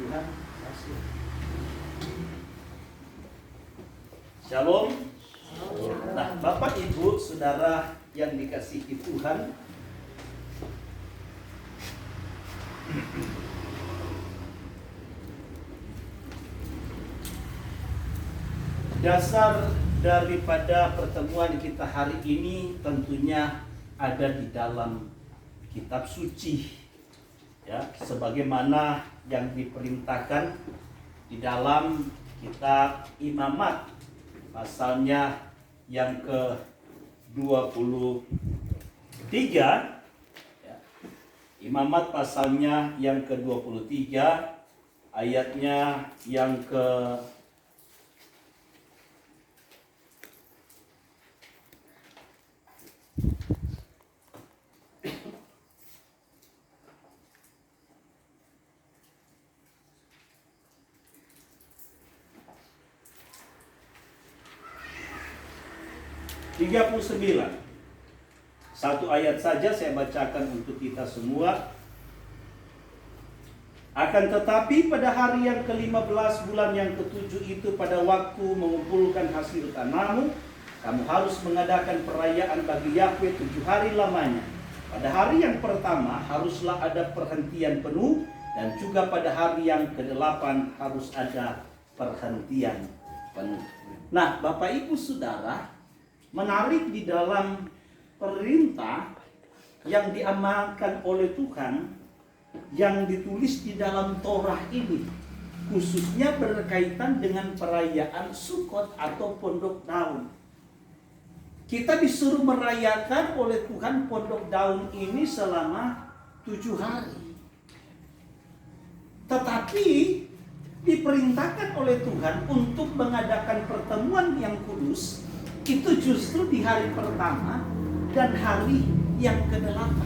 Tuhan kasih. Shalom. Nah, Bapak Ibu Saudara yang dikasihi Tuhan, dasar daripada pertemuan kita hari ini tentunya ada di dalam kitab suci, ya, sebagaimana yang diperintahkan di dalam kitab Imamat pasalnya yang ke-23, ya. Imamat pasalnya yang ke-23 ayatnya yang ke 39. Satu ayat saja saya bacakan untuk kita semua. Akan tetapi pada hari yang ke-15 bulan yang ke-7 itu, pada waktu mengumpulkan hasil tanammu, kamu harus mengadakan perayaan bagi Yahweh 7 hari lamanya. Pada hari yang pertama haruslah ada perhentian penuh, dan juga pada hari yang ke-8 harus ada perhentian penuh. Nah, Bapak Ibu Saudara, menarik di dalam perintah yang diamalkan oleh Tuhan yang ditulis di dalam Torah ini, khususnya berkaitan dengan perayaan Sukot atau Pondok Daun. Kita disuruh merayakan oleh Tuhan Pondok Daun ini selama 7 hari. Tetapi diperintahkan oleh Tuhan untuk mengadakan pertemuan yang kudus itu justru di hari pertama dan hari yang ke-8.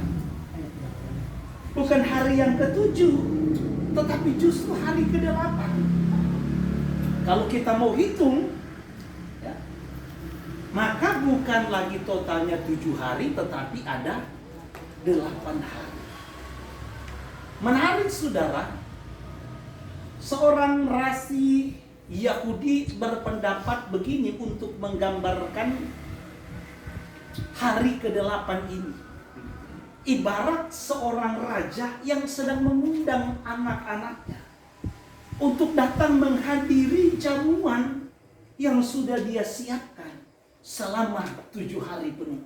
Bukan hari yang ke-7, tetapi justru hari ke-8. Kalau kita mau hitung, ya, maka bukan lagi totalnya 7 hari, tetapi ada 8 hari. Menarik saudara, seorang rasi Yahudi berpendapat begini untuk menggambarkan hari ke-8 ini. Ibarat seorang raja yang sedang mengundang anak-anaknya untuk datang menghadiri jamuan yang sudah dia siapkan selama 7 hari penuh.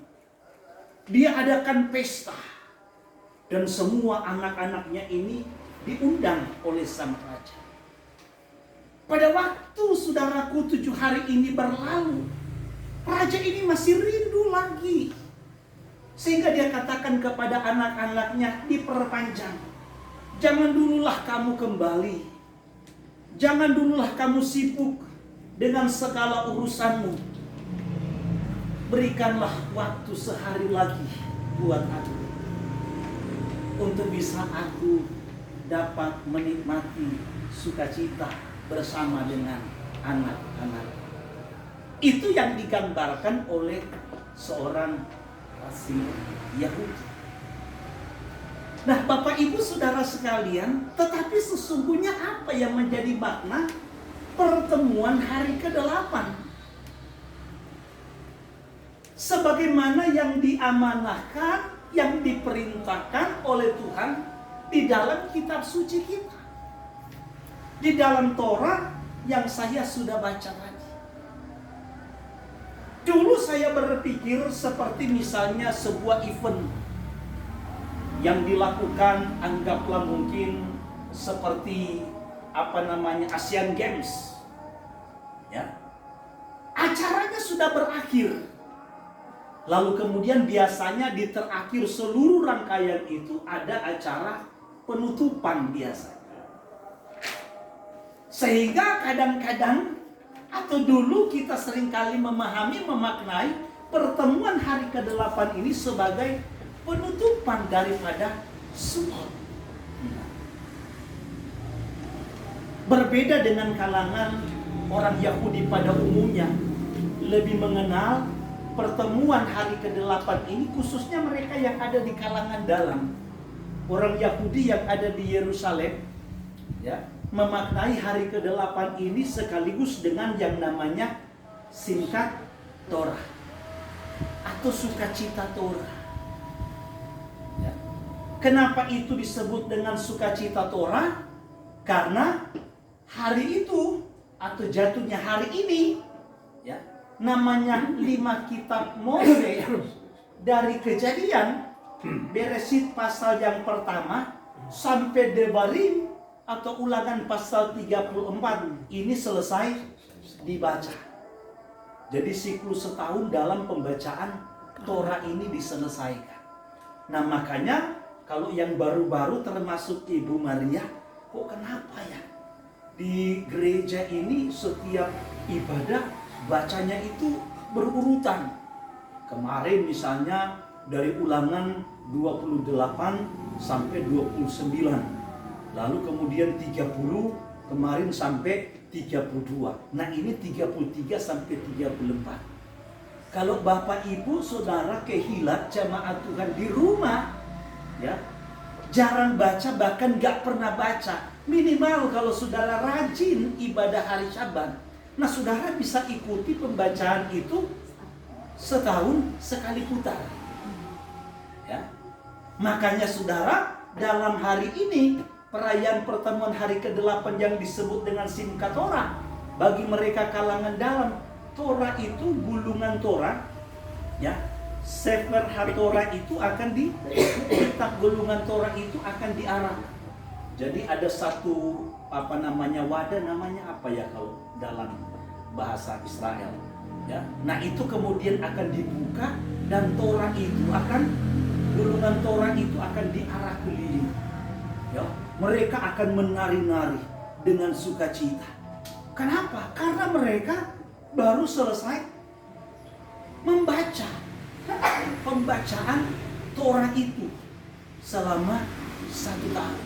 Dia adakan pesta, dan semua anak-anaknya ini diundang oleh sang raja. Pada waktu saudaraku 7 hari ini berlalu, raja ini masih rindu lagi. Sehingga dia katakan kepada anak-anaknya, diperpanjang. Jangan dululah kamu kembali. Jangan dululah kamu sibuk dengan segala urusanmu. Berikanlah waktu sehari lagi buat aku, untuk bisa aku dapat menikmati sukacita bersama dengan anak-anak. Itu yang digambarkan oleh seorang rasi Yahudi. Nah, Bapak Ibu Saudara sekalian, tetapi sesungguhnya apa yang menjadi makna pertemuan hari ke-8? Sebagaimana yang diamanahkan, yang diperintahkan oleh Tuhan di dalam kitab suci kita, di dalam Torah yang saya sudah baca tadi. Dulu saya berpikir seperti misalnya sebuah event yang dilakukan, anggaplah mungkin seperti Asian Games, ya. Acaranya sudah berakhir, lalu kemudian biasanya di terakhir seluruh rangkaian itu ada acara penutupan biasa. Sehingga kadang-kadang atau dulu kita seringkali memaknai pertemuan hari ke-8 ini sebagai penutupan daripada Sukot. Berbeda dengan kalangan orang Yahudi pada umumnya, lebih mengenal pertemuan hari ke-8 ini, khususnya mereka yang ada di kalangan dalam. Orang Yahudi yang ada di Yerusalem, ya, memaknai hari ke-8 ini sekaligus dengan yang namanya Simchat Torah atau sukacita Torah. Ya. Kenapa itu disebut dengan sukacita Torah? Karena hari itu atau jatuhnya hari ini, ya, namanya 5 kitab Mose dari Kejadian, Beresit pasal yang pertama sampai Devarim atau Ulangan pasal 34 ini selesai dibaca. Jadi siklus setahun dalam pembacaan Torah ini diselesaikan. Nah makanya kalau yang baru-baru termasuk Ibu Maria, kok kenapa ya di gereja ini setiap ibadah bacanya itu berurutan. Kemarin misalnya dari Ulangan 28 sampai 29. Lalu kemudian 30, kemarin sampai 32. Nah ini 33 sampai 34. Kalau Bapak Ibu Saudara kehilat jamaat Tuhan di rumah, ya, jarang baca, bahkan gak pernah baca. Minimal kalau saudara rajin ibadah hari Sabat, nah saudara bisa ikuti pembacaan itu setahun sekali putar. Ya. Makanya saudara, dalam hari ini perayaan pertemuan hari ke-8 yang disebut dengan Simchat Torah, bagi mereka kalangan dalam, Torah itu gulungan Torah, ya. Sefer HaTorah itu akan kitab gulungan Torah itu akan diarah. Jadi ada satu wadah, namanya apa ya kalau dalam bahasa Israel, ya. Nah itu kemudian akan dibuka dan Torah itu gulungan Torah itu akan diarah keliling. Ya, mereka akan menari-nari dengan sukacita. Kenapa? Karena mereka baru selesai membaca pembacaan Torah itu selama 1 tahun.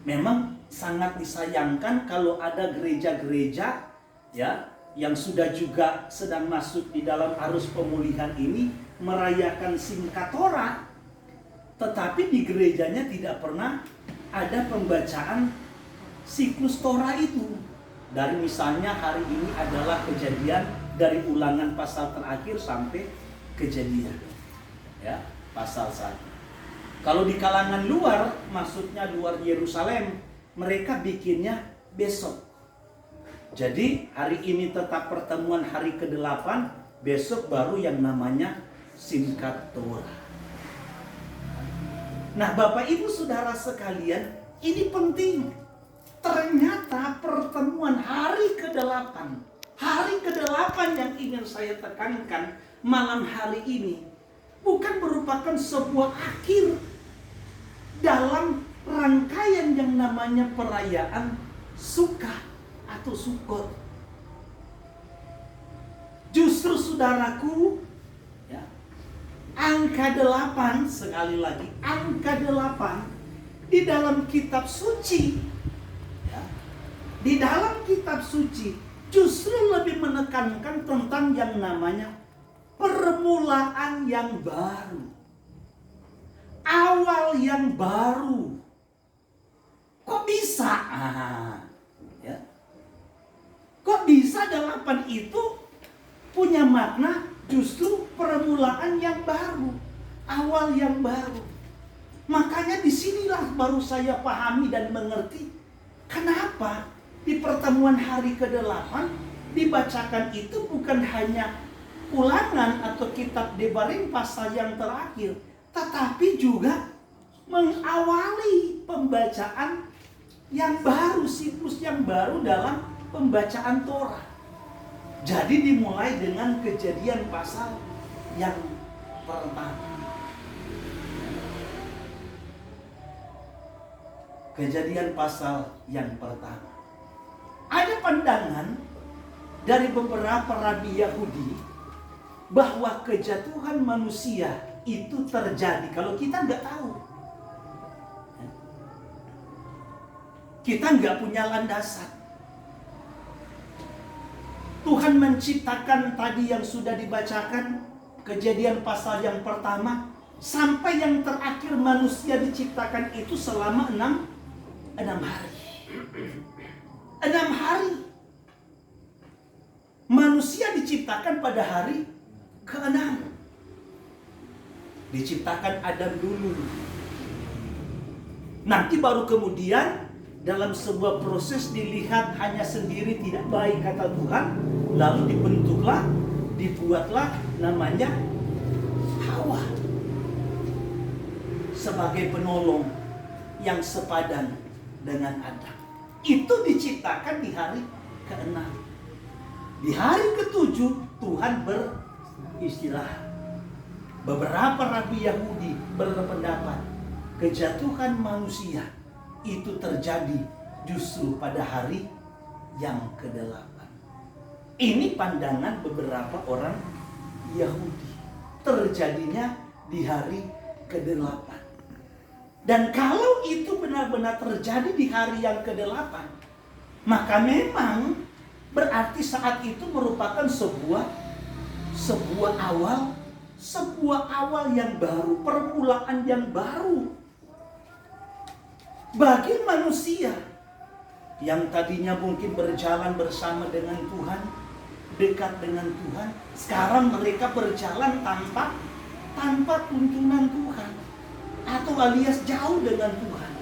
Memang sangat disayangkan kalau ada gereja-gereja, ya, yang sudah juga sedang masuk di dalam arus pemulihan ini merayakan Simchat Torah, tetapi di gerejanya tidak pernah ada pembacaan siklus Torah itu. Dari misalnya hari ini adalah Kejadian, dari Ulangan pasal terakhir sampai Kejadian, ya, pasal 1. Kalau di kalangan luar, maksudnya luar Yerusalem, mereka bikinnya besok. Jadi hari ini tetap pertemuan hari ke-8, besok baru yang namanya Simchat Torah. Nah Bapak Ibu Saudara sekalian, ini penting. Ternyata pertemuan hari ke-8, hari ke-8 yang ingin saya tekankan malam hari ini, bukan merupakan sebuah akhir dalam rangkaian yang namanya perayaan Sukkah atau Sukkot. Justru saudaraku, ya, angka 8, sekali lagi, angka 8 di dalam kitab suci, ya, di dalam kitab suci justru lebih menekankan tentang yang namanya permulaan yang baru, awal yang baru. Kok bisa? Ya. Kok bisa 8 itu punya makna justru permulaan yang baru, awal yang baru. Makanya disinilah baru saya pahami dan mengerti kenapa di pertemuan hari ke-8 dibacakan itu bukan hanya Ulangan atau kitab Devarim pasal yang terakhir, tetapi juga mengawali pembacaan yang baru, siklus yang baru dalam pembacaan Torah. Jadi dimulai dengan Kejadian pasal yang pertama. Kejadian pasal yang pertama. Ada pandangan dari beberapa rabi Yahudi bahwa kejatuhan manusia itu terjadi. Kalau kita nggak tahu, kita nggak punya landasan. Tuhan menciptakan tadi yang sudah dibacakan, Kejadian pasal yang pertama sampai yang terakhir manusia diciptakan itu selama 6 hari. 6 hari. Manusia diciptakan pada hari ke-6. Diciptakan Adam dulu. Nanti baru kemudian dalam sebuah proses dilihat hanya sendiri tidak baik kata Tuhan. Lalu dibuatlah namanya Hawa. Sebagai penolong yang sepadan dengan Adam. Itu diciptakan di hari ke-6. Di hari ke-7 Tuhan beristirahat. Beberapa rabi Yahudi berpendapat kejatuhan manusia itu terjadi justru pada hari yang ke-8. Ini pandangan beberapa orang Yahudi. Terjadinya di hari ke-8. Dan kalau itu benar-benar terjadi di hari yang ke-8, maka memang berarti saat itu merupakan sebuah awal yang baru, permulaan yang baru bagi manusia yang tadinya mungkin berjalan bersama dengan Tuhan, dekat dengan Tuhan. Sekarang mereka berjalan tanpa tuntunan Tuhan, atau alias jauh dengan Tuhan.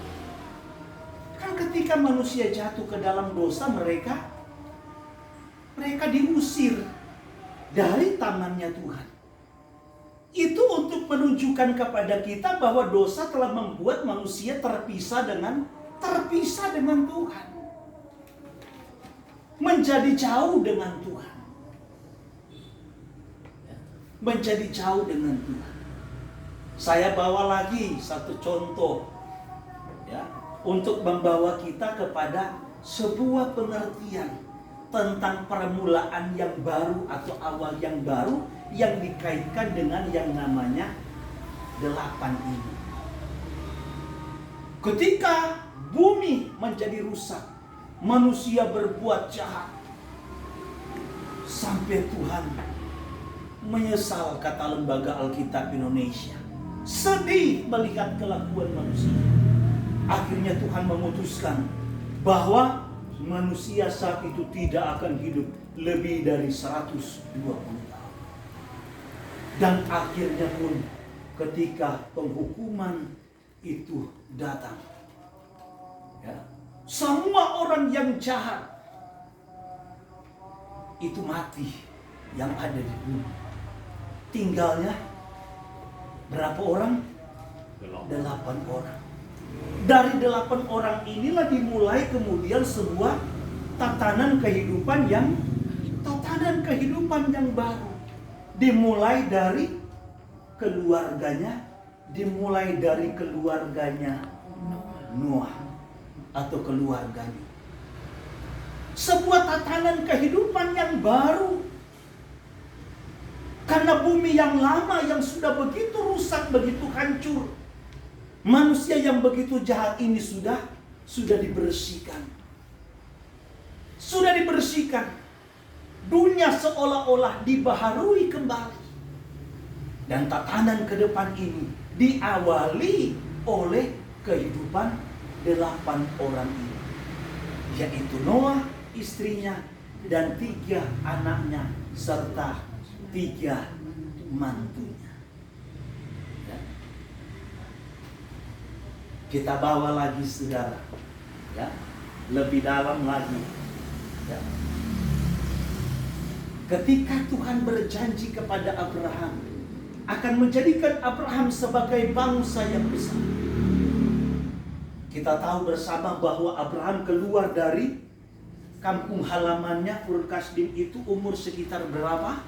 Kan ketika manusia jatuh ke dalam dosa, mereka diusir dari tangannya Tuhan. Itu untuk menunjukkan kepada kita bahwa dosa telah membuat manusia terpisah dengan Tuhan. Menjadi jauh dengan Tuhan. Menjadi jauh dengan Tuhan. Saya bawa lagi satu contoh, ya, untuk membawa kita kepada sebuah pengertian tentang permulaan yang baru atau awal yang baru yang dikaitkan dengan yang namanya 8 ini. Ketika bumi menjadi rusak, manusia berbuat jahat, sampai Tuhan menyesal, kata Lembaga Alkitab Indonesia. Sedih melihat kelakuan manusia. Akhirnya Tuhan memutuskan bahwa manusia saat itu tidak akan hidup lebih dari 120 tahun. Dan akhirnya pun ketika penghukuman itu datang, ya, semua orang yang jahat itu mati yang ada di bumi. Tinggalnya berapa orang? 8 orang. Dari 8 orang inilah dimulai kemudian sebuah tatanan kehidupan yang baru. Dimulai dari keluarganya Noah atau keluarganya. Sebuah tatanan kehidupan yang baru. Karena bumi yang lama yang sudah begitu rusak, begitu hancur, manusia yang begitu jahat ini sudah dibersihkan. Sudah dibersihkan. Dunia seolah-olah dibaharui kembali. Dan tatanan ke depan ini diawali oleh kehidupan 8 orang ini. Yaitu Noah, istrinya, dan 3 anaknya, serta 3 mantunya. Ya. Kita bawa lagi saudara, ya, lebih dalam lagi. Ya. Ketika Tuhan berjanji kepada Abraham akan menjadikan Abraham sebagai bangsa yang besar. Kita tahu bersama bahwa Abraham keluar dari kampung halamannya Ur Kasdim itu umur sekitar berapa?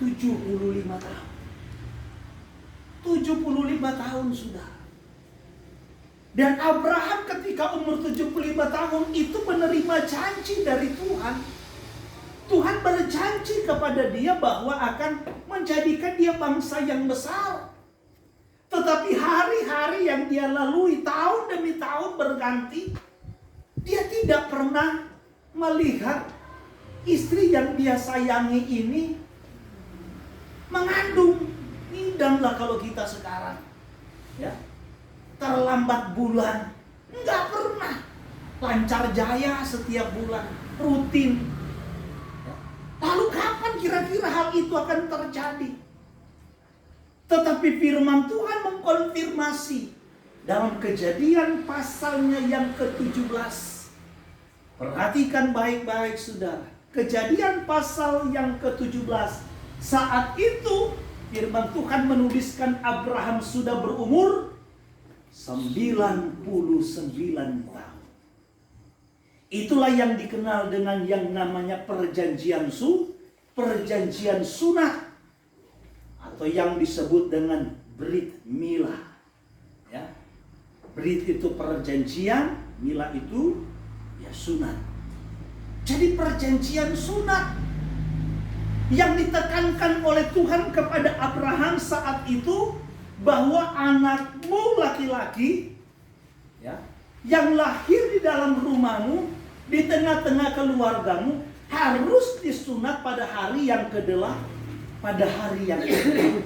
75 tahun. 75 tahun sudah. Dan Abraham ketika umur 75 tahun itu menerima janji dari Tuhan. Tuhan berjanji kepada dia bahwa akan menjadikan dia bangsa yang besar. Tetapi hari-hari yang dia lalui tahun demi tahun berganti, dia tidak pernah melihat istri yang dia sayangi ini mengandung. Idamlah kalau kita sekarang, ya, terlambat bulan, Nggak pernah. Lancar jaya setiap bulan, rutin. Lalu kapan kira-kira hal itu akan terjadi? Tetapi firman Tuhan mengkonfirmasi dalam Kejadian pasalnya yang ke-17. Perhatikan baik-baik saudara. Kejadian pasal yang ke-17. Saat itu firman Tuhan menuliskan Abraham sudah berumur 99 tahun. Itulah yang dikenal dengan yang namanya perjanjian sunat, atau yang disebut dengan Brit Milah. Ya. Brit itu perjanjian, Milah itu ya sunat. Jadi perjanjian sunat yang ditekankan oleh Tuhan kepada Abraham saat itu, bahwa anakmu laki-laki ya, yang lahir di dalam rumahmu, di tengah-tengah keluargamu, harus disunat pada hari yang kedelapan, pada hari yang kedua.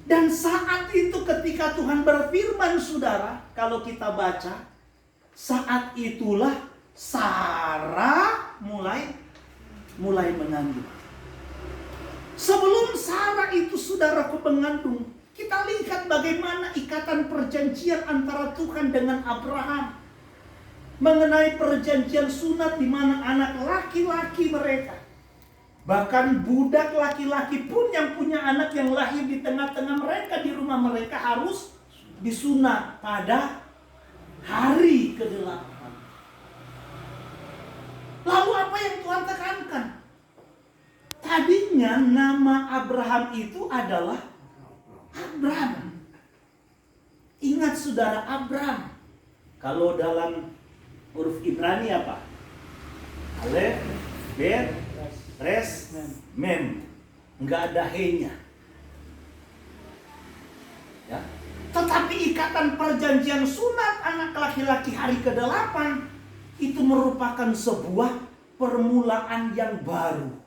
Dan saat itu ketika Tuhan berfirman, saudara, kalau kita baca, saat itulah Sarah mulai mengandung. Sebelum Sarah itu, saudaraku, mengandung, kita lihat bagaimana ikatan perjanjian antara Tuhan dengan Abraham. Mengenai perjanjian sunat di mana anak laki-laki mereka, bahkan budak laki-laki pun yang punya anak yang lahir di tengah-tengah mereka, di rumah mereka, harus disunat pada hari ke-8. Lalu apa yang Tuhan tekankan? Tadinya nama Abraham itu adalah Abram. Ingat saudara, Abram. Kalau dalam huruf Ibrani apa? Alef, Bet, Res, Mem. Enggak ada he-nya. Ya. Tetapi ikatan perjanjian sunat anak laki-laki hari ke-8 itu merupakan sebuah permulaan yang baru.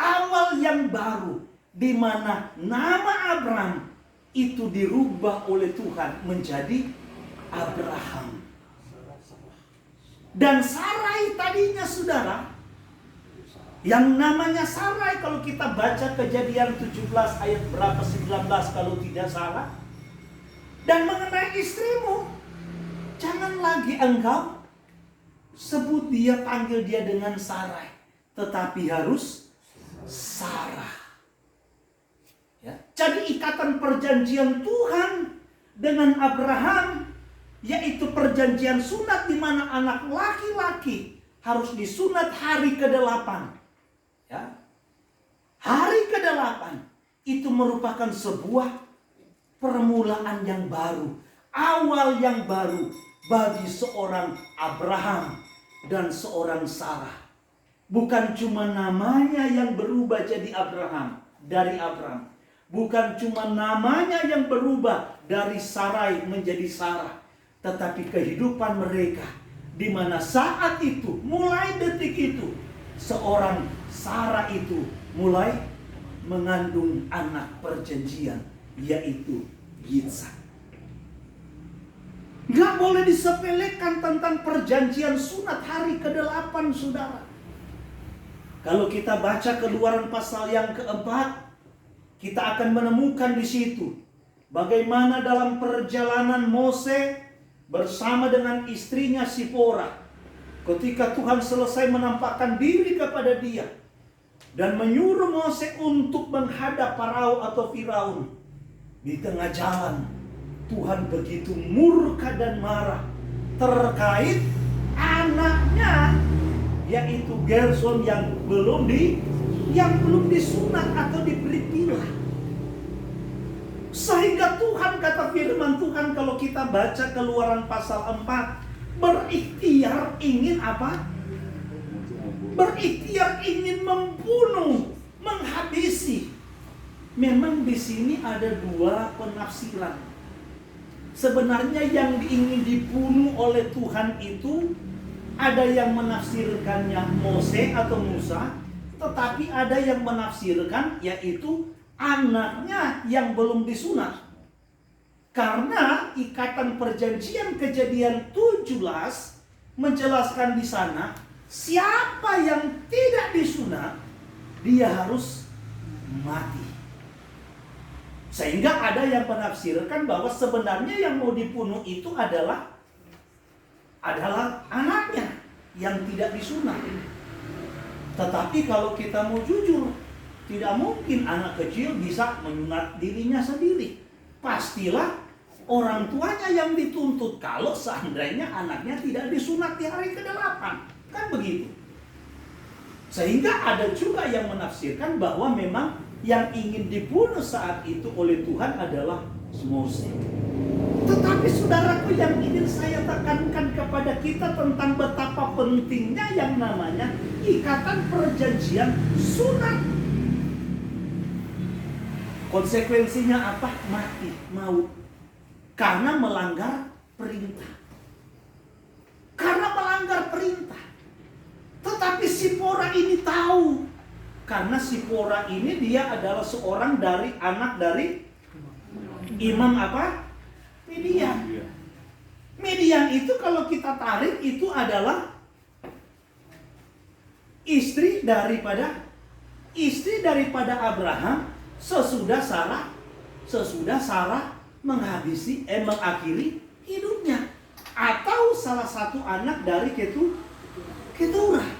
Awal yang baru, di mana nama Abram itu dirubah oleh Tuhan menjadi Abraham. Dan Sarai tadinya, saudara, yang namanya Sarai, kalau kita baca Kejadian 17 ayat berapa, 19 kalau tidak salah. Dan mengenai istrimu, jangan lagi engkau sebut dia, panggil dia dengan Sarai, tetapi harus Sarah. Ya. Jadi ikatan perjanjian Tuhan dengan Abraham, yaitu perjanjian sunat di mana anak laki-laki harus disunat hari ke-8. Ya. Hari ke-8 itu merupakan sebuah permulaan yang baru, awal yang baru bagi seorang Abraham dan seorang Sarah. Bukan cuma namanya yang berubah jadi Abraham, dari Abram. Bukan cuma namanya yang berubah dari Sarai menjadi Sarah. Tetapi kehidupan mereka, di mana saat itu, mulai detik itu, seorang Sarah itu mulai mengandung anak perjanjian, yaitu Yitzhak. Gak boleh disepelekan tentang perjanjian sunat hari ke-8, saudara. Kalau kita baca Keluaran pasal yang ke-4, kita akan menemukan di situ bagaimana dalam perjalanan Mose bersama dengan istrinya Sipora, ketika Tuhan selesai menampakkan diri kepada dia dan menyuruh Mose untuk menghadap Farao atau Firaun. Di tengah jalan, Tuhan begitu murka dan marah terkait anaknya, yaitu Gerson yang belum disunat atau diberi pilah. Sehingga Tuhan, kata firman Tuhan, kalau kita baca Keluaran pasal 4, berikhtiar ingin apa? Berikhtiar ingin membunuh, menghabisi. Memang di sini ada dua penafsiran. Sebenarnya yang ingin dibunuh oleh Tuhan itu, ada yang menafsirkannya Mose atau Musa, tetapi ada yang menafsirkan yaitu anaknya yang belum disunat. Karena ikatan perjanjian Kejadian 17 menjelaskan di sana, siapa yang tidak disunat, dia harus mati. Sehingga ada yang menafsirkan bahwa sebenarnya yang mau dibunuh itu adalah anaknya yang tidak disunat. Tetapi kalau kita mau jujur, tidak mungkin anak kecil bisa menyunat dirinya sendiri. Pastilah orang tuanya yang dituntut kalau seandainya anaknya tidak disunat di hari ke-8. Kan begitu. Sehingga ada juga yang menafsirkan bahwa memang yang ingin dibunuh saat itu oleh Tuhan adalah Mose. Tetapi saudaraku, yang ingin saya tekankan kepada kita tentang betapa pentingnya yang namanya ikatan perjanjian sunat. Konsekuensinya apa? Mati, maut. Karena melanggar perintah. Karena melanggar perintah. Tetapi Sipora ini tahu. Karena Sipora ini dia adalah seorang anak dari imam apa? Midian. Midian itu kalau kita tarik itu adalah istri daripada Abraham sesudah Sarah mengakhiri hidupnya, atau salah satu anak dari Keturah.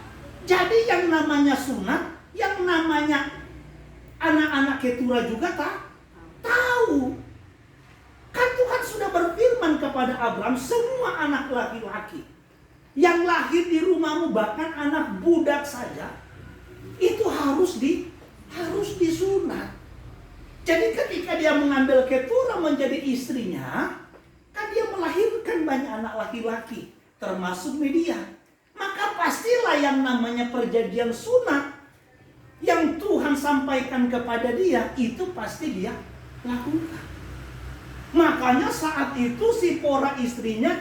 Jadi yang namanya sunat, yang namanya anak-anak Keturah juga tahu. Kan Tuhan sudah berfirman kepada Abraham, semua anak laki-laki yang lahir di rumahmu, bahkan anak budak saja, itu harus disunat. Jadi ketika dia mengambil Keturah menjadi istrinya, kan dia melahirkan banyak anak laki-laki, termasuk Midian. Maka pastilah yang namanya perjanjian sunat yang Tuhan sampaikan kepada dia, itu pasti dia lakukan. Makanya saat itu Sipora istrinya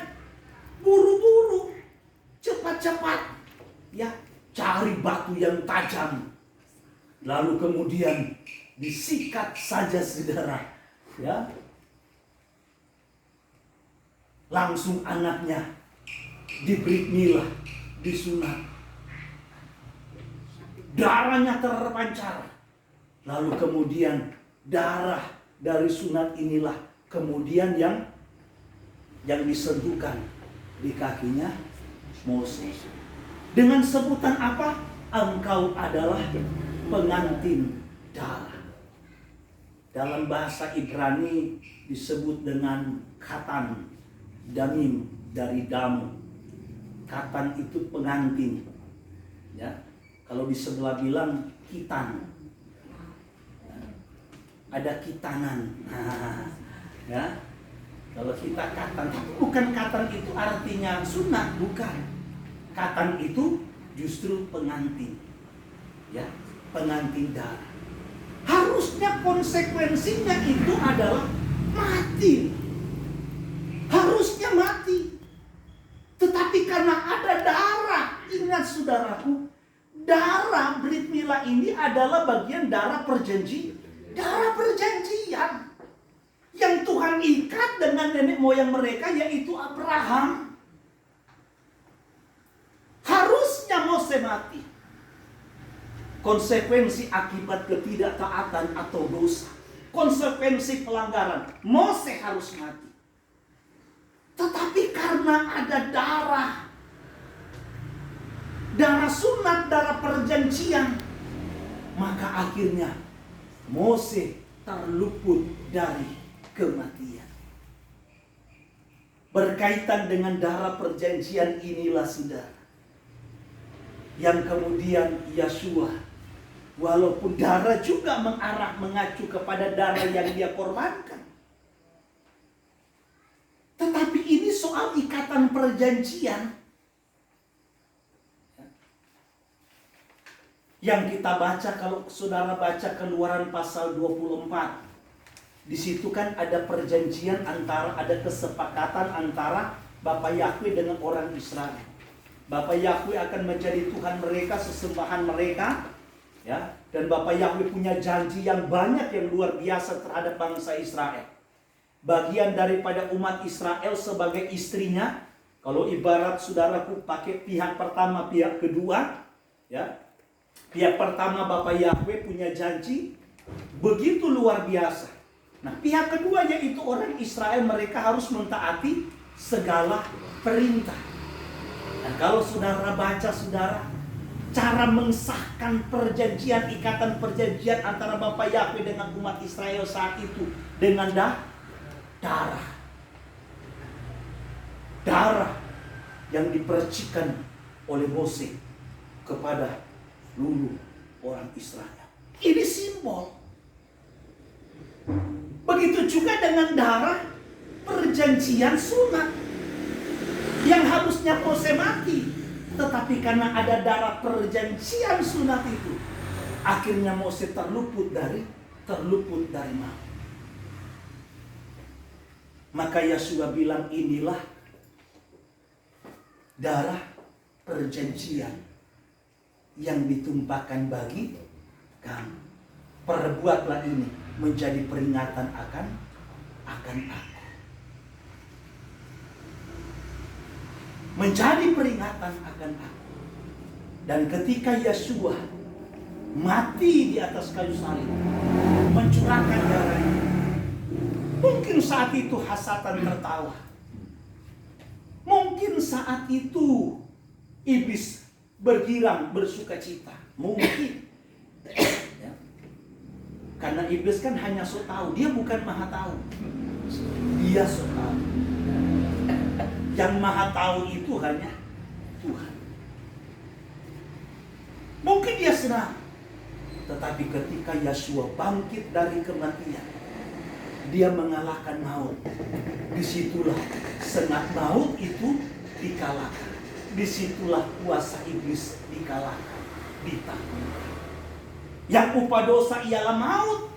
buru-buru, cepat-cepat, ya, cari batu yang tajam, lalu kemudian disikat saja saudara, ya. Langsung anaknya diberi milah, disunat. Darahnya terpancar. Lalu kemudian darah dari sunat inilah kemudian yang disentuhkan di kakinya Mose. Dengan sebutan apa? Engkau adalah pengantin darah. Dalam bahasa Ibrani disebut dengan katan, damim, dari damu. Katan itu pengantin. Ya, kalau di sebelah bilang kitan. Ada kitanan. Ya, kalau kita katan, bukan katan itu artinya sunat, bukan. Katan itu justru pengantin. Ya, pengantin darah. Harusnya konsekuensinya itu adalah mati. Harusnya mati. Tetapi karena ada darah, ingat saudaraku, darah brit milah ini adalah bagian darah perjanjian. Darah perjanjian yang Tuhan ikat dengan nenek moyang mereka, yaitu Abraham. Harusnya Mose mati. Konsekuensi akibat ketidaktaatan atau dosa, konsekuensi pelanggaran, Mose harus mati. Tetapi karena ada darah sunat, darah perjanjian, maka akhirnya Mose terluput dari kematian. Berkaitan dengan darah perjanjian inilah saudara, yang kemudian Yosua, walaupun darah juga mengacu kepada darah yang dia korbankan, tetapi ini soal ikatan perjanjian yang kita baca. Kalau saudara baca Keluaran pasal 24, di situ kan ada perjanjian ada kesepakatan antara Bapa Yahweh dengan orang Israel. Bapa Yahweh akan menjadi Tuhan mereka, sesembahan mereka, ya. Dan Bapa Yahweh punya janji yang banyak, yang luar biasa terhadap bangsa Israel. bagian daripada umat Israel sebagai istrinya. Kalau ibarat saudaraku pakai pihak pertama, pihak kedua, ya. Pihak pertama Bapa Yahweh punya janji begitu luar biasa. Nah, pihak kedua yaitu orang Israel, mereka harus mentaati segala perintah. Dan kalau saudara baca, saudara, cara mensahkan perjanjian, ikatan perjanjian antara Bapa Yahweh dengan umat Israel saat itu dengan darah. Darah yang dipercikan oleh Mose kepada seluruh orang Israel. Ini simbol. Begitu juga dengan darah perjanjian sunat yang harusnya Mose mati, tetapi karena ada darah perjanjian sunat itu, akhirnya Mose terluput dari maut. Maka Yosua bilang, inilah darah perjanjian yang ditumpahkan bagi kamu. Perbuatlah ini menjadi peringatan akan aku. Menjadi peringatan akan aku. Dan ketika Yosua mati di atas kayu salib, mencurahkan darahnya, mungkin saat itu hasatan tertawa. Mungkin saat itu iblis bergirang, bersukacita. Mungkin. Ya. Karena iblis kan hanya so tahu. Dia bukan maha tahu. Dia so tahu. Yang maha tahu itu hanya Tuhan. Mungkin dia senang. Tetapi ketika Yosua bangkit dari kematian, dia mengalahkan maut. Disitulah sengat maut itu dikalahkan. Disitulah kuasa iblis dikalahkan, ditaklukkan. Yang upah dosa ialah maut,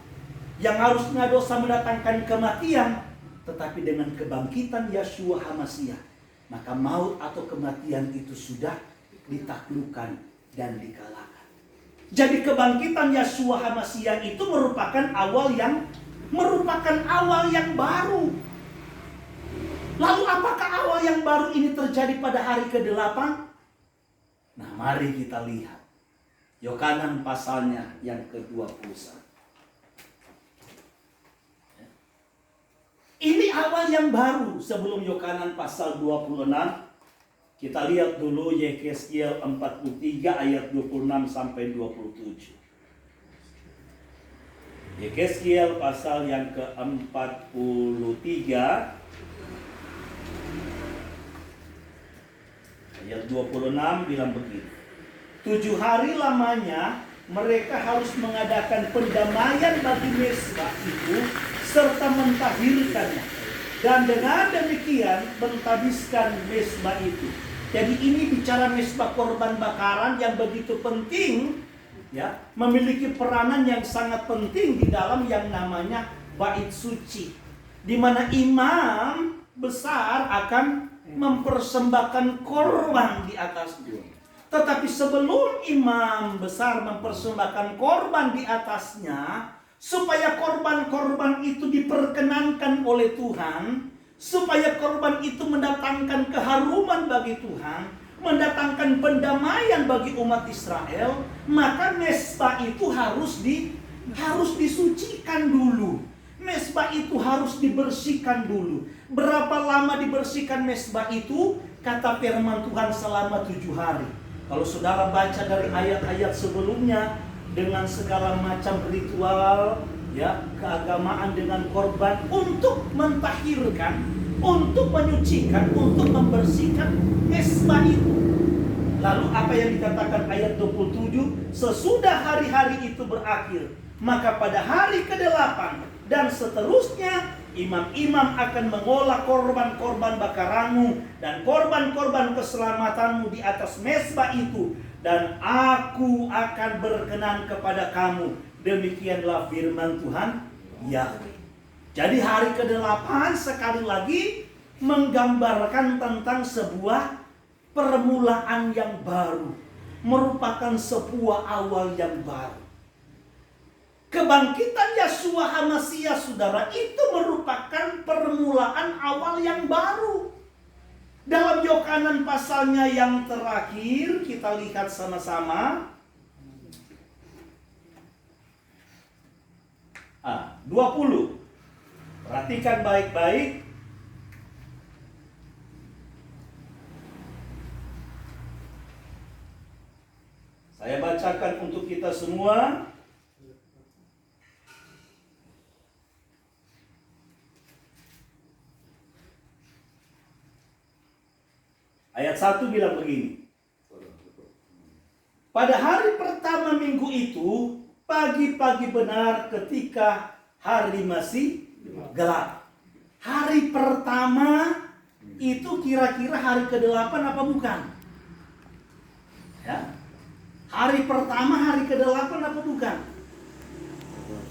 yang harusnya dosa mendatangkan kematian, tetapi dengan kebangkitan Yeshua HaMasyiah, maka maut atau kematian itu sudah ditaklukkan dan dikalahkan. Jadi kebangkitan Yeshua HaMasyiah itu merupakan awal yang baru. Lalu apakah awal yang baru ini terjadi pada hari ke-8? Nah, mari kita lihat Yohanan pasalnya yang ke-21. Ini awal yang baru. Sebelum Yohanan pasal 26, kita lihat dulu Yehezkiel 43 ayat 26 sampai 27. Yehezkiel pasal yang ke-43 ayat 26 bilang begini. 7 hari lamanya mereka harus mengadakan pendamaian bagi mezbah itu serta mentahirkannya, dan dengan demikian mentahbiskan mezbah itu. Jadi ini bicara mezbah korban bakaran yang begitu penting, ya, memiliki peranan yang sangat penting di dalam yang namanya bait suci, di mana imam besar akan mempersembahkan korban di atasnya. Tetapi sebelum imam besar mempersembahkan korban di atasnya, supaya korban-korban itu diperkenankan oleh Tuhan, supaya korban itu mendatangkan keharuman bagi Tuhan, mendatangkan pendamaian bagi umat Israel, maka mezbah itu harus disucikan dulu. Mezbah itu harus dibersihkan dulu. Berapa lama dibersihkan mezbah itu? Kata firman Tuhan selama 7 hari. Kalau saudara baca dari ayat-ayat sebelumnya, dengan segala macam ritual, ya, keagamaan dengan korban untuk mentahirkan, untuk menyucikan, untuk membersihkan mezbah itu. Lalu apa yang dikatakan ayat 27? Sesudah hari-hari itu berakhir, maka pada hari ke-8 dan seterusnya, imam-imam akan mengolah korban-korban bakaranmu dan korban-korban keselamatanmu di atas mezbah itu, dan aku akan berkenan kepada kamu. Demikianlah firman Tuhan Yahweh. Jadi hari ke-8 sekali lagi menggambarkan tentang sebuah permulaan yang baru, merupakan sebuah awal yang baru. Kebangkitan Yeshua HaMasiah, saudara, itu merupakan permulaan awal yang baru. Dalam Yohanan pasalnya yang terakhir, kita lihat sama-sama. 20. Perhatikan baik-baik. Saya bacakan untuk kita semua. Ayat 1 bilang begini. Pada hari pertama minggu itu, pagi-pagi benar ketika hari masih gelap. Hari pertama itu kira-kira hari ke-8 apa bukan? Ya. Hari pertama hari ke-8 apa bukan?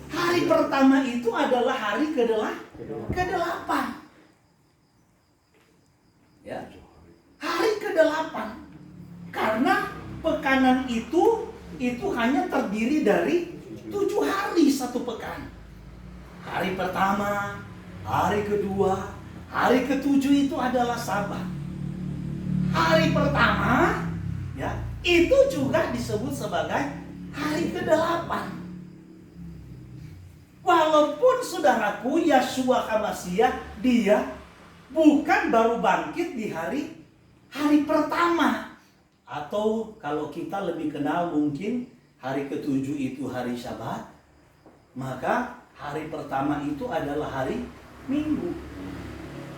Hari pertama itu adalah hari ke-8. Ya. Hari ke-8. Karena pekanan itu hanya terdiri dari 7 hari satu pekan. Hari pertama, hari kedua, hari ke-7 itu adalah Sabat. Hari pertama, ya, itu juga disebut sebagai hari ke-8. Walaupun saudaraku, Yeshua HaMasiah, dia bukan baru bangkit di hari pertama. Atau kalau kita lebih kenal mungkin hari ke-7 itu hari Sabat. Maka hari pertama itu adalah hari Minggu.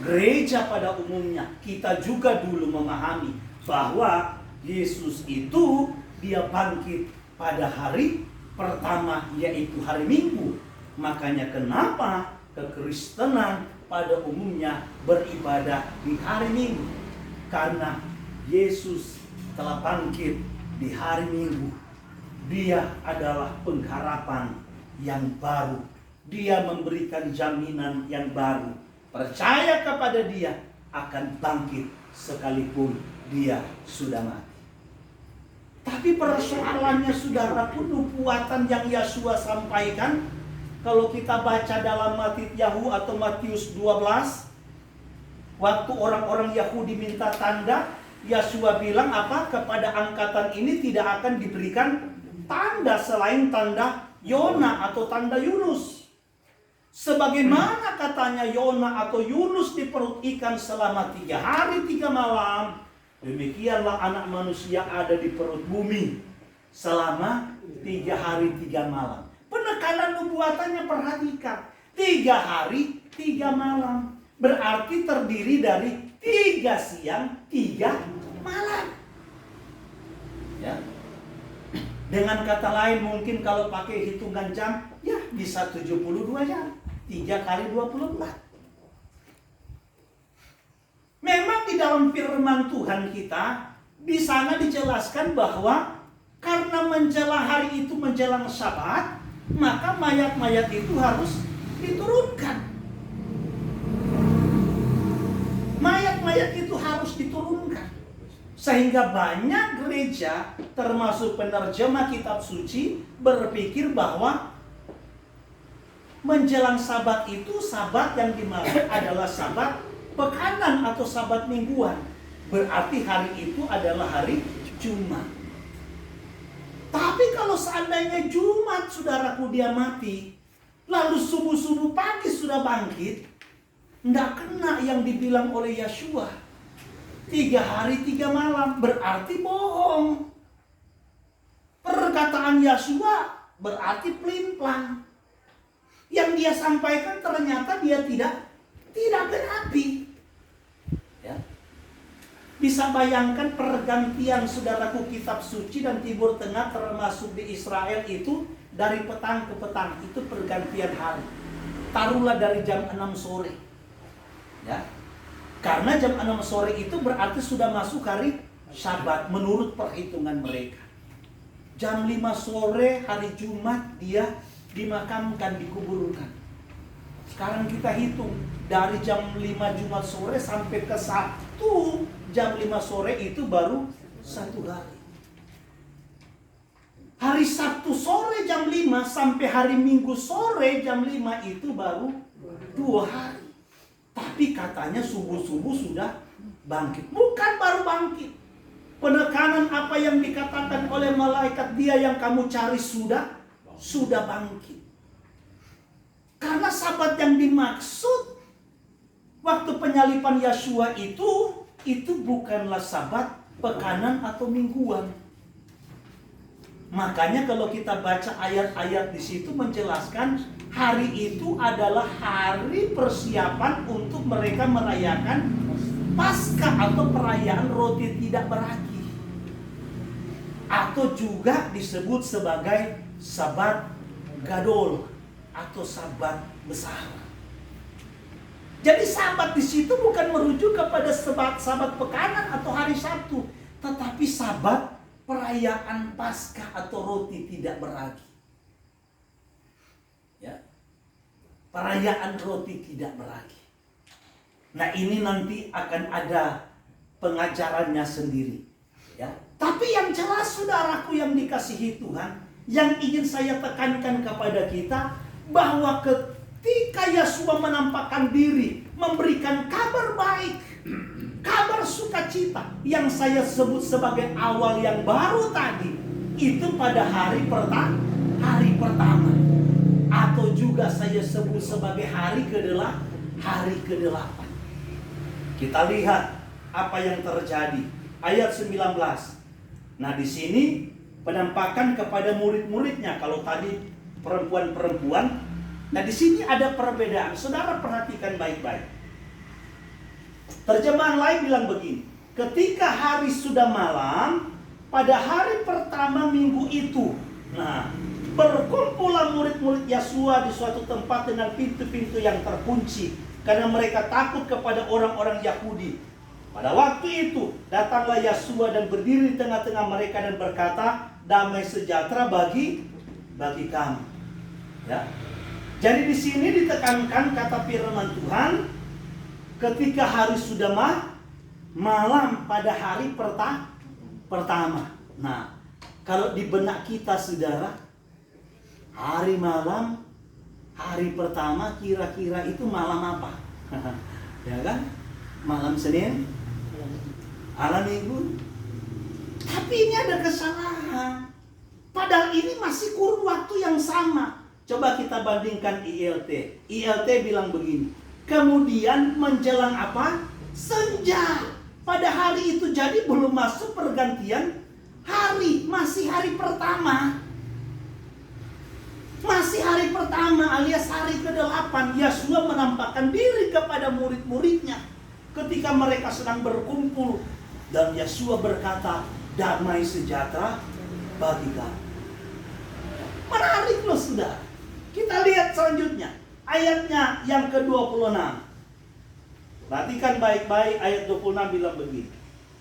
Gereja pada umumnya, kita juga dulu memahami bahwa Yesus itu dia bangkit pada hari pertama, yaitu hari Minggu. Makanya kenapa kekristenan pada umumnya beribadah di hari Minggu. Karena Yesus telah bangkit di hari Minggu. Dia adalah pengharapan yang baru. Dia memberikan jaminan yang baru. Percaya kepada dia akan bangkit sekalipun dia sudah mati. Tapi persoalannya, saudaraku, nubuatan yang Yeshua sampaikan, kalau kita baca dalam Mattityahu atau Matius 12, waktu orang-orang Yahudi minta tanda, Yeshua bilang apa? Kepada angkatan ini tidak akan diberikan tanda selain tanda Yona atau tanda Yunus. Sebagaimana katanya Yona atau Yunus di perut ikan selama 3 hari 3 malam, demikianlah anak manusia ada di perut bumi selama 3 hari 3 malam. Penekanan nubuatannya perhatikan. 3 hari 3 malam. Berarti terdiri dari 3 siang 3 malam. Ya. Dengan kata lain mungkin kalau pakai hitungan jam, ya bisa 72 jam. 3 kali 24. Memang di dalam firman Tuhan kita, di sana dijelaskan bahwa karena menjelang hari itu menjelang Sabat, maka mayat-mayat itu harus diturunkan. Mayat-mayat itu harus diturunkan. Sehingga banyak gereja, termasuk penerjemah kitab suci, berpikir bahwa menjelang Sabat itu, Sabat yang dimaksud adalah Sabat pekanan atau Sabat mingguan. Berarti hari itu adalah hari Jumat. Tapi kalau seandainya Jumat, saudaraku, dia mati, lalu subuh-subuh pagi sudah bangkit, tidak kena yang dibilang oleh Yeshua. 3 hari 3 malam, berarti bohong. Perkataan Yeshua berarti pelin-pelan. Yang dia sampaikan ternyata dia tidak genapi. Ya. Bisa bayangkan pergantian, saudaraku, kitab suci dan Timur Tengah termasuk di Israel itu dari petang ke petang, itu pergantian hari. Taruhlah dari jam 6 sore. Ya. Karena jam 6 sore itu berarti sudah masuk hari Sabat menurut perhitungan mereka. Jam 5 sore hari Jumat dia dimakamkan, dikuburkan. Sekarang kita hitung dari jam 5 Jumat sore sampai ke Sabtu jam 5 sore itu baru 1 hari. Hari Sabtu sore jam 5 sampai hari Minggu sore jam 5 itu baru 2 hari. Tapi katanya subuh-subuh sudah bangkit. Bukan baru bangkit. Penekanan apa yang dikatakan oleh malaikat, dia yang kamu cari sudah bangkit. Karena Sabat yang dimaksud waktu penyalipan Yeshua itu bukanlah Sabat pekanan atau mingguan. Makanya kalau kita baca ayat-ayat di situ menjelaskan hari itu adalah hari persiapan untuk mereka merayakan Paskah atau perayaan roti tidak beragi. Atau juga disebut sebagai Sabat Gadol atau Sabat besar. Jadi Sabat di situ bukan merujuk kepada Sabat pekanan atau hari Sabtu, tetapi Sabat perayaan Paskah atau roti tidak beragi. Ya. Perayaan roti tidak beragi. Nah, ini nanti akan ada pengajarannya sendiri, ya. Tapi yang jelas saudaraku yang dikasihi Tuhan, yang ingin saya tekankan kepada kita bahwa ketika Yeshua menampakkan diri, memberikan kabar baik, kabar sukacita yang saya sebut sebagai awal yang baru tadi, itu pada hari pertama, atau juga saya sebut sebagai hari ke-8. Kita lihat apa yang terjadi. Ayat 19. Nah, di sini penampakan kepada murid-muridnya. Kalau tadi perempuan-perempuan, nah di sini ada perbedaan. Saudara perhatikan baik-baik. Terjemahan lain bilang begini, ketika hari sudah malam, pada hari pertama minggu itu, nah, berkumpullah murid-murid Yeshua di suatu tempat dengan pintu-pintu yang terkunci, karena mereka takut kepada orang-orang Yahudi. Pada waktu itu, datanglah Yeshua dan berdiri di tengah-tengah mereka dan berkata, damai sejahtera bagi kamu. Ya. Jadi di sini ditekankan kata firman Tuhan, ketika hari sudah malam pada hari pertama. Nah, kalau di benak kita saudara, hari malam, hari pertama kira-kira itu malam apa? Ya kan? Malam Senin, malam Minggu. Tapi ini ada kesalahan. Padahal ini masih kurun waktu yang sama. Coba kita bandingkan ILT. ILT bilang begini, kemudian menjelang apa? Senja. Pada hari itu jadi belum masuk pergantian hari. Masih hari pertama. Masih hari pertama alias hari ke-8. Yeshua menampakkan diri kepada murid-muridnya ketika mereka sedang berkumpul. Dan Yeshua berkata, damai sejahtera bagi kamu. Menarik loh saudara. Kita lihat selanjutnya. Ayatnya yang ke-26. Perhatikan baik-baik, ayat 26 bilang begini.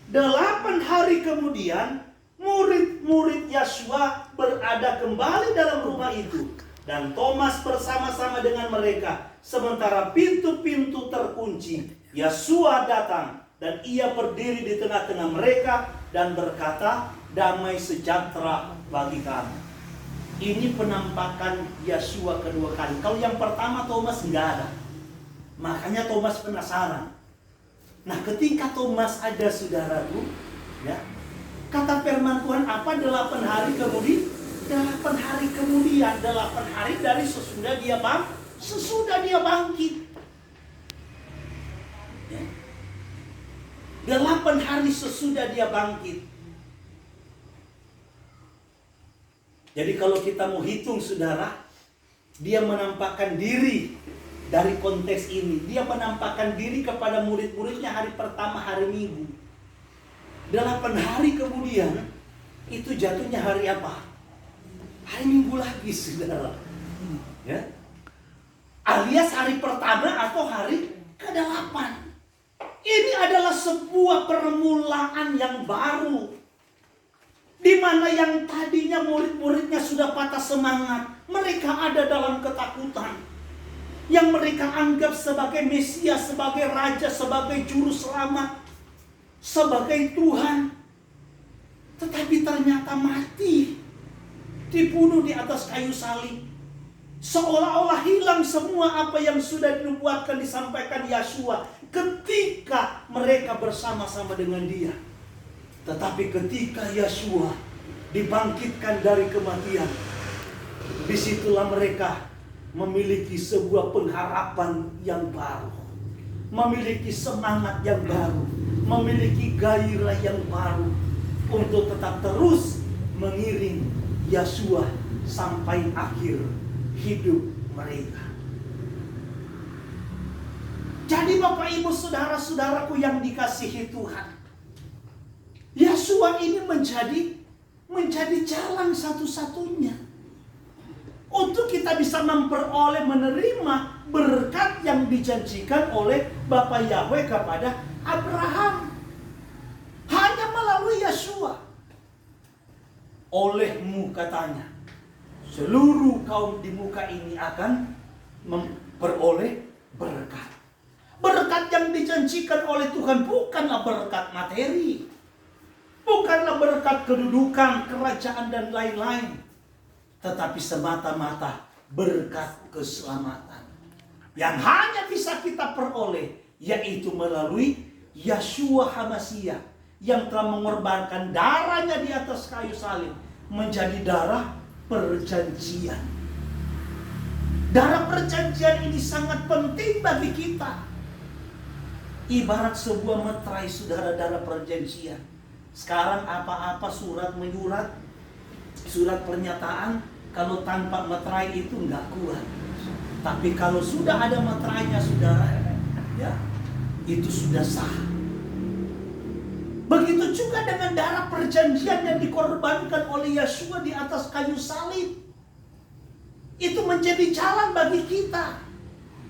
8 hari kemudian, murid-murid Yeshua berada kembali dalam rumah itu. Dan Thomas bersama-sama dengan mereka. Sementara pintu-pintu terkunci, Yeshua datang. Dan ia berdiri di tengah-tengah mereka dan berkata, damai sejahtera bagi kamu. Ini penampakan Yeshua kedua kali. Kalau yang pertama Thomas nggak ada. Makanya Thomas penasaran. Nah, ketika Thomas ada saudaraku, ya, kata firman Tuhan apa? 8 hari kemudian, 8 hari kemudian, 8 hari dari sesudah dia bangkit. Ya. 8 hari sesudah dia bangkit. Jadi kalau kita mau hitung saudara, dia menampakkan diri dari konteks ini. Dia menampakkan diri kepada murid-muridnya hari pertama hari Minggu. 8 hari kemudian, itu jatuhnya hari apa? Hari Minggu lagi saudara. Ya. Alias hari pertama atau hari ke-8. Ini adalah sebuah permulaan yang baru. Di mana yang tadinya murid-muridnya sudah patah semangat. Mereka ada dalam ketakutan. Yang mereka anggap sebagai Mesias, sebagai Raja, sebagai Juru Selamat, sebagai Tuhan. Tetapi ternyata mati. dibunuh di atas kayu salib. Seolah-olah hilang semua apa yang sudah dinubuatkan, disampaikan Yeshua ketika mereka bersama-sama dengan dia. Tetapi ketika Yeshua dibangkitkan dari kematian, disitulah mereka memiliki sebuah pengharapan yang baru, memiliki semangat yang baru, memiliki gairah yang baru untuk tetap terus mengiring Yeshua sampai akhir hidup mereka. Jadi Bapak Ibu saudara-saudaraku yang dikasihi Tuhan, Yeshua ini menjadi jalan satu-satunya untuk kita bisa memperoleh, menerima berkat yang dijanjikan oleh Bapa Yahweh kepada Abraham. Hanya melalui Yeshua. Olehmu, katanya, seluruh kaum di muka ini akan memperoleh berkat. Berkat yang dijanjikan oleh Tuhan bukanlah berkat materi, bukanlah berkat kedudukan, kerajaan dan lain-lain, tetapi semata-mata berkat keselamatan yang hanya bisa kita peroleh, yaitu melalui Yeshua HaMashiach yang telah mengorbankan darahnya di atas kayu salib menjadi darah perjanjian. Darah perjanjian ini sangat penting bagi kita. Ibarat sebuah meterai, saudara, darah perjanjian. Sekarang apa-apa surat menyurat, surat pernyataan, kalau tanpa meterai itu nggak kuat. Tapi kalau sudah ada meterainya, saudara, ya, itu sudah sah. Begitu juga dengan darah perjanjian yang dikorbankan oleh Yeshua di atas kayu salib. Itu menjadi jalan bagi kita,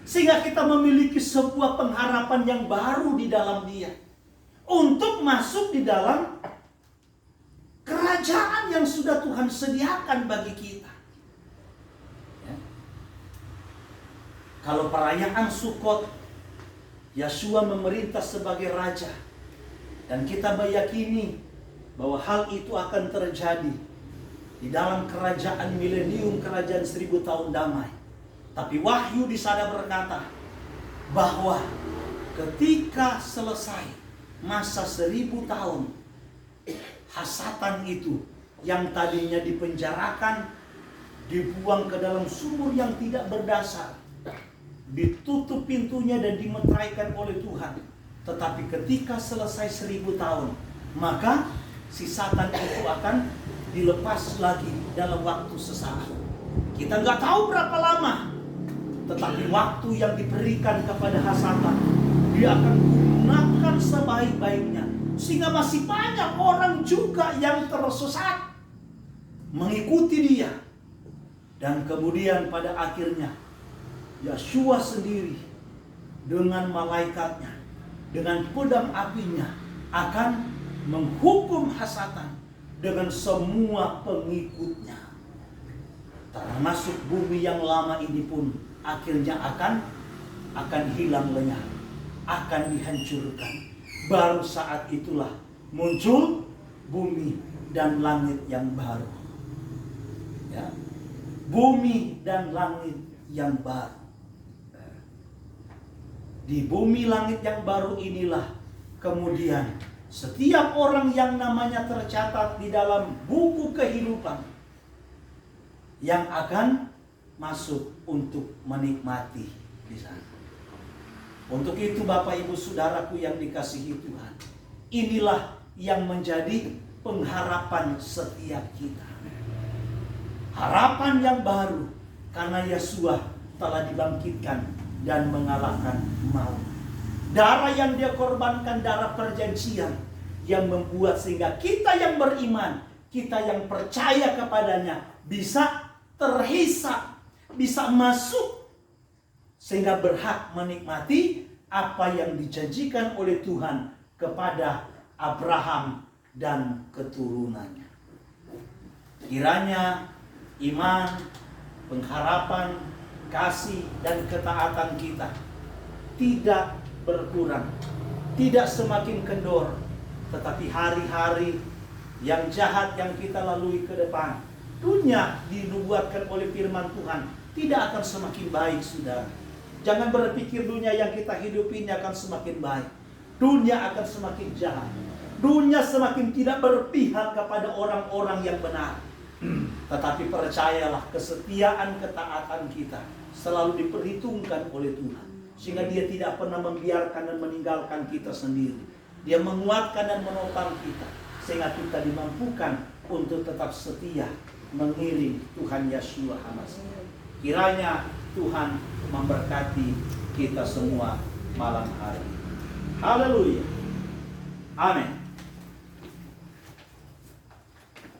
sehingga kita memiliki sebuah pengharapan yang baru di dalam Dia, untuk masuk di dalam kerajaan yang sudah Tuhan sediakan bagi kita. Ya. Kalau perayaan Sukkot, Yeshua memerintah sebagai raja, dan kita meyakini bahwa hal itu akan terjadi di dalam kerajaan milenium, kerajaan 1000 tahun damai. Tapi Wahyu di sana berkata bahwa ketika selesai masa 1000 tahun, hasatan itu yang tadinya dipenjarakan, dibuang ke dalam sumur yang tidak berdasar, ditutup pintunya dan dimeteraikan oleh Tuhan. Tetapi ketika selesai 1000 tahun, maka si Satan itu akan dilepas lagi dalam waktu sesaat. Kita nggak tahu berapa lama, tetapi waktu yang diberikan kepada Satan, dia akan gunakan sebaik-baiknya, sehingga masih banyak orang juga yang tersesat mengikuti dia. Dan kemudian pada akhirnya Yeshua sendiri dengan malaikatnya, dengan pedang apinya, akan menghukum Satan dengan semua pengikutnya. Termasuk bumi yang lama ini pun akhirnya akan hilang lenyap, akan dihancurkan. Baru saat itulah muncul bumi dan langit yang baru. Ya. Bumi dan langit yang baru. Di bumi langit yang baru inilah kemudian setiap orang yang namanya tercatat di dalam buku kehidupan yang akan masuk untuk menikmati di sana. Untuk itu Bapak Ibu Saudaraku yang dikasihi Tuhan, inilah yang menjadi pengharapan setiap kita. Harapan yang baru karena Yeshua telah dibangkitkan dan mengalahkan maut. Darah yang dia korbankan, darah perjanjian, yang membuat sehingga kita yang beriman, kita yang percaya kepadanya bisa terhisap, bisa masuk, sehingga berhak menikmati apa yang dijanjikan oleh Tuhan kepada Abraham dan keturunannya. Kiranya iman, pengharapan, kasih dan ketaatan kita tidak berkurang, tidak semakin kendor, tetapi hari-hari yang jahat yang kita lalui ke depan, Dunia dinubuatkan oleh firman Tuhan tidak akan semakin baik, saudara. Jangan berpikir dunia yang kita hidupi ini akan semakin baik. Dunia akan semakin jahat. Dunia semakin tidak berpihak kepada orang-orang yang benar. Tetapi percayalah, kesetiaan, ketaatan kita selalu diperhitungkan oleh Tuhan. Sehingga Dia tidak pernah membiarkan dan meninggalkan kita sendiri. Dia menguatkan dan menopang kita, sehingga kita dimampukan untuk tetap setia mengiring Tuhan Yeshua HaMashiach. Kiranya Tuhan memberkati kita semua malam hari ini. Haleluya. Amin.